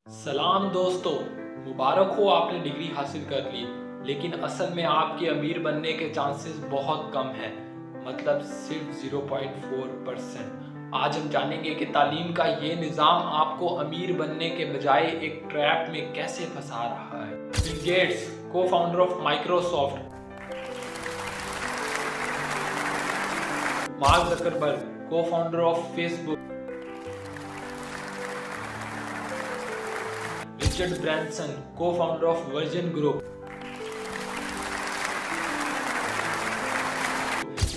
सलाम दोस्तों, मुबारक हो आपने डिग्री हासिल कर ली, लेकिन असल में आपके अमीर बनने के चांसेस बहुत कम हैं, मतलब सिर्फ 0.4%। आज हम जानेंगे कि तालीम का ये निज़ाम आपको अमीर बनने के बजाय एक ट्रैप में कैसे फंसा रहा है। Bill Gates, co-founder of Microsoft, Mark Zuckerberg, co-founder of Facebook, Richard Branson, co-founder of Virgin Group,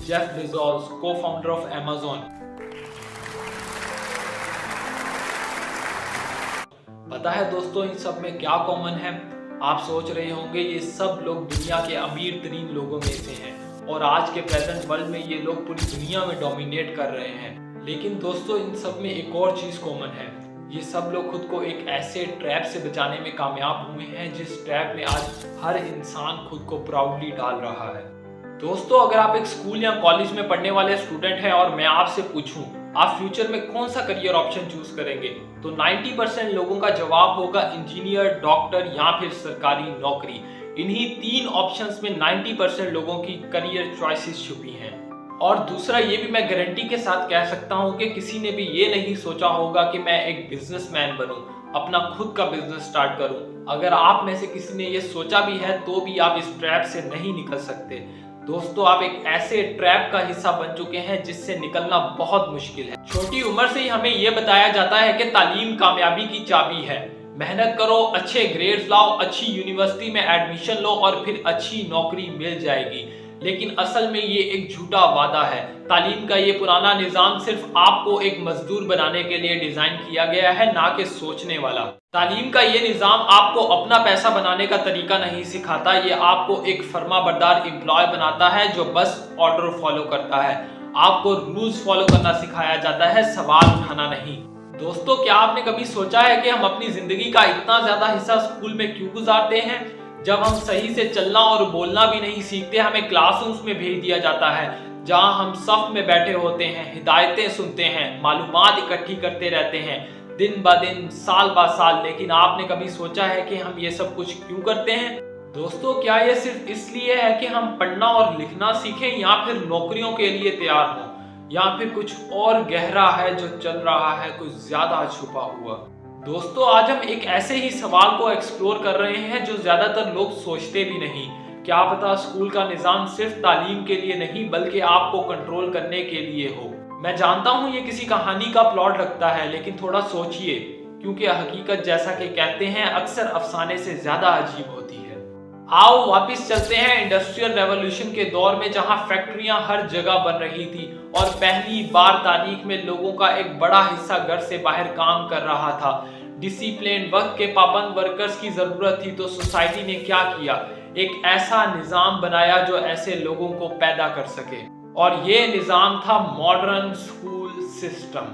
Jeff Bezos, co-founder of Amazon। पता है दोस्तों, इन सब में क्या कॉमन है? आप सोच रहे होंगे ये सब लोग दुनिया के अमीर तरीन लोगों में से हैं और आज के प्रेजेंट वर्ल्ड में ये लोग पूरी दुनिया में डोमिनेट कर रहे हैं। लेकिन दोस्तों, इन सब में एक और चीज कॉमन है। ये सब लोग खुद को एक ऐसे ट्रैप से बचाने में कामयाब हुए हैं जिस ट्रैप में आज हर इंसान खुद को प्राउडली डाल रहा है। दोस्तों, अगर आप एक स्कूल या कॉलेज में पढ़ने वाले स्टूडेंट हैं और मैं आपसे पूछूं आप फ्यूचर में कौन सा करियर ऑप्शन चूज करेंगे, तो 90% लोगों का जवाब होगा इंजीनियर, डॉक्टर या फिर सरकारी नौकरी। इन्हीं तीन ऑप्शंस में 90% लोगों की करियर चॉइसेस छुपी हैं। और दूसरा ये भी मैं गारंटी के साथ कह सकता हूँ कि किसी ने भी ये नहीं सोचा होगा कि मैं एक बिजनेसमैन बनूं, अपना खुद का बिजनेस स्टार्ट करूं। अगर आप में से किसी ने ये सोचा भी है तो भी आप इस ट्रैप से नहीं निकल सकते। दोस्तों, आप एक ऐसे ट्रैप का हिस्सा बन चुके हैं जिससे निकलना बहुत मुश्किल है। छोटी उम्र से ही हमें ये बताया जाता है कि तालीम कामयाबी की चाबी है। मेहनत करो, अच्छे ग्रेड्स लाओ, अच्छी यूनिवर्सिटी में एडमिशन लो और फिर अच्छी नौकरी मिल जाएगी। लेकिन असल में ये एक झूठा वादा है। तालीम का ये पुराना निजाम सिर्फ आपको एक मजदूर बनाने के लिए डिजाइन किया गया है, ना कि सोचने वाला। तालीम का ये निजाम आपको अपना पैसा बनाने का तरीका नहीं सिखाता, ये आपको एक फर्माबरदार एम्प्लॉय बनाता है जो बस ऑर्डर फॉलो करता है। आपको रूल्स फॉलो करना सिखाया जाता है, सवाल उठाना नहीं। दोस्तों, क्या आपने कभी सोचा है कि हम अपनी जिंदगी का इतना ज्यादा हिस्सा स्कूल में क्यों गुजारते हैं? जब हम सही से चलना और बोलना भी नहीं सीखते, हमें क्लासरूम्स में भेज दिया जाता है जहां हम सफ में बैठे होते हैं, हिदायतें सुनते हैं, मालूमात इकट्ठी करते रहते हैं दिन ब दिन, साल ब साल। लेकिन आपने कभी सोचा है कि हम ये सब कुछ क्यों करते हैं? दोस्तों, क्या ये सिर्फ इसलिए है कि हम पढ़ना और लिखना सीखें या फिर नौकरियों के लिए तैयार हों, या फिर कुछ और गहरा है जो चल रहा है, कुछ ज्यादा छुपा हुआ? दोस्तों, आज हम एक ऐसे ही सवाल को एक्सप्लोर कर रहे हैं जो ज्यादातर लोग सोचते भी नहीं। क्या पता स्कूल का निजाम सिर्फ तालीम के लिए नहीं बल्कि आपको कंट्रोल करने के लिए हो। मैं जानता हूँ ये किसी कहानी का प्लॉट लगता है, लेकिन थोड़ा सोचिए, क्योंकि हकीकत जैसा कि कहते हैं अक्सर अफसाने से ज्यादा अजीब होती है। आओ वापस चलते हैं इंडस्ट्रियल रेवोल्यूशन के दौर में, जहां फैक्ट्रियां हर जगह बन रही थी और पहली बार तारीख में लोगों का एक बड़ा हिस्सा घर से बाहर काम कर रहा था। डिसिप्लिन, वक्त के पाबंद वर्कर्स की जरूरत थी, तो सोसाइटी ने क्या किया? एक ऐसा निजाम बनाया जो ऐसे लोगों को पैदा कर सके, और ये निजाम था मॉडर्न स्कूल सिस्टम।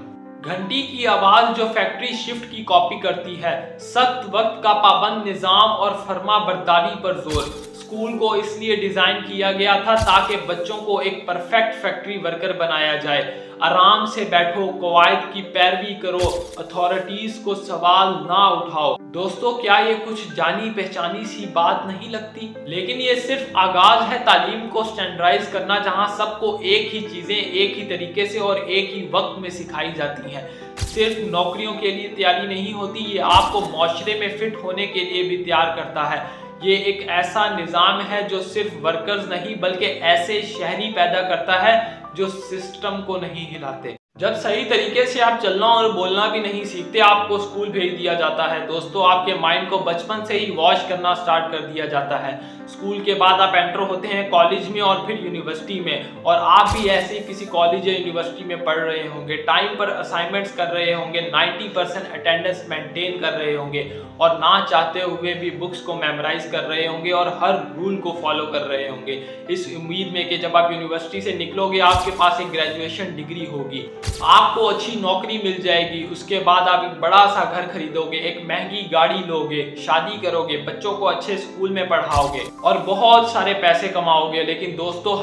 घंटी की आवाज जो फैक्ट्री शिफ्ट की कॉपी करती है, सख्त वक्त का पाबंद निजाम और फर्मा बरदारी पर जोर। स्कूल को इसलिए डिजाइन किया गया था ताकि बच्चों को एक परफेक्ट फैक्ट्री वर्कर बनाया जाए। आराम से बैठो, कवायद की पैरवी करो, अथॉरिटीज को सवाल ना उठाओ। दोस्तों, क्या ये कुछ जानी पहचानी सी बात नहीं लगती? लेकिन ये सिर्फ आगाज है तालीम को स्टैंडर्डाइज करना, जहां सबको एक ही चीजें एक ही तरीके से और एक ही वक्त में सिखाई जाती हैं। सिर्फ नौकरियों के लिए तैयारी नहीं होती, ये आपको माशरे में फिट होने के लिए भी तैयार करता है। ये एक ऐसा निजाम है जो सिर्फ वर्कर्स नहीं बल्कि ऐसे शहरी पैदा करता है जो सिस्टम को नहीं हिलाते। जब सही तरीके से आप चलना और बोलना भी नहीं सीखते, आपको स्कूल भेज दिया जाता है। दोस्तों, आपके माइंड को बचपन से ही वॉश करना स्टार्ट कर दिया जाता है। स्कूल के बाद आप एंटर होते हैं कॉलेज में और फिर यूनिवर्सिटी में, और आप भी ऐसे ही किसी कॉलेज या यूनिवर्सिटी में पढ़ रहे होंगे, टाइम पर असाइनमेंट्स कर रहे होंगे, 90% अटेंडेंस मेंटेन कर रहे होंगे और ना चाहते हुए भी बुक्स को मेमोराइज कर रहे होंगे और हर रूल को फॉलो कर रहे होंगे, इस उम्मीद में कि जब आप यूनिवर्सिटी से निकलोगे आपके पास एक ग्रेजुएशन डिग्री होगी, आपको अच्छी नौकरी मिल जाएगी, उसके बाद आप एक बड़ा सा घर खरीदोगे, एक महंगी गाड़ी लोगे, शादी करोगे, बच्चों को अच्छे स्कूल में पढ़ाओगे और बहुत सारे पैसे कमाओगे। लेकिन दोस्तों,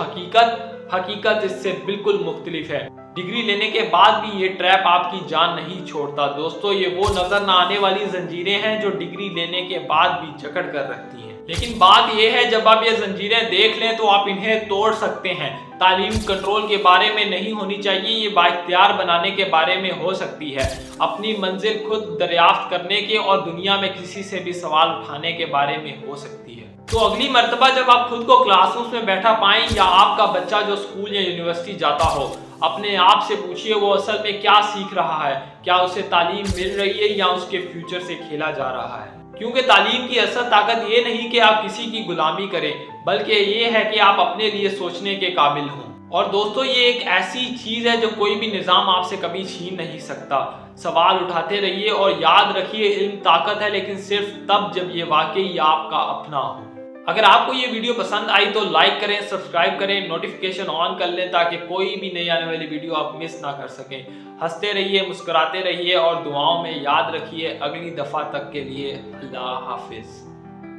हकीकत इससे बिल्कुल मुख्तलिफ है। डिग्री लेने के बाद भी ये ट्रैप आपकी जान नहीं छोड़ता। दोस्तों, ये वो नजर न आने वाली जंजीरें हैं जो डिग्री लेने के बाद भी जकड़ कर रखती हैं। लेकिन बात यह है, जब आप ये जंजीरें देख लें तो आप इन्हें तोड़ सकते हैं। तालीम कंट्रोल के बारे में नहीं होनी चाहिए, ये बाइख्तियार बनाने के बारे में हो सकती है। अपनी मंजिल खुद दरियाफ्त करने के और दुनिया में किसी से भी सवाल उठाने के बारे में हो सकती है। तो अगली मर्तबा जब आप खुद को क्लासरूम में बैठा पाएं या आपका बच्चा जो स्कूल या यूनिवर्सिटी जाता हो, अपने आप से पूछिए वो असल में क्या सीख रहा है। क्या उसे तालीम मिल रही है या उसके फ्यूचर से खेला जा रहा है। क्योंकि तालीम की असल ताकत ये नहीं कि आप किसी की गुलामी करें, बल्कि ये है कि आप अपने लिए सोचने के काबिल हों। और दोस्तों, ये एक ऐसी चीज है जो कोई भी निज़ाम आपसे कभी छीन नहीं सकता। सवाल उठाते रहिए और याद रखिए, इल्म ताकत है, लेकिन सिर्फ तब जब ये वाकई आपका अपना हो। अगर आपको ये वीडियो पसंद आई तो लाइक करें, सब्सक्राइब करें, नोटिफिकेशन ऑन कर लें ताकि कोई भी नई आने वाली वीडियो आप मिस ना कर सकें। हंसते रहिए, मुस्कुराते रहिए और दुआओं में याद रखिए। अगली दफ़ा तक के लिए अल्लाह हाफिज़।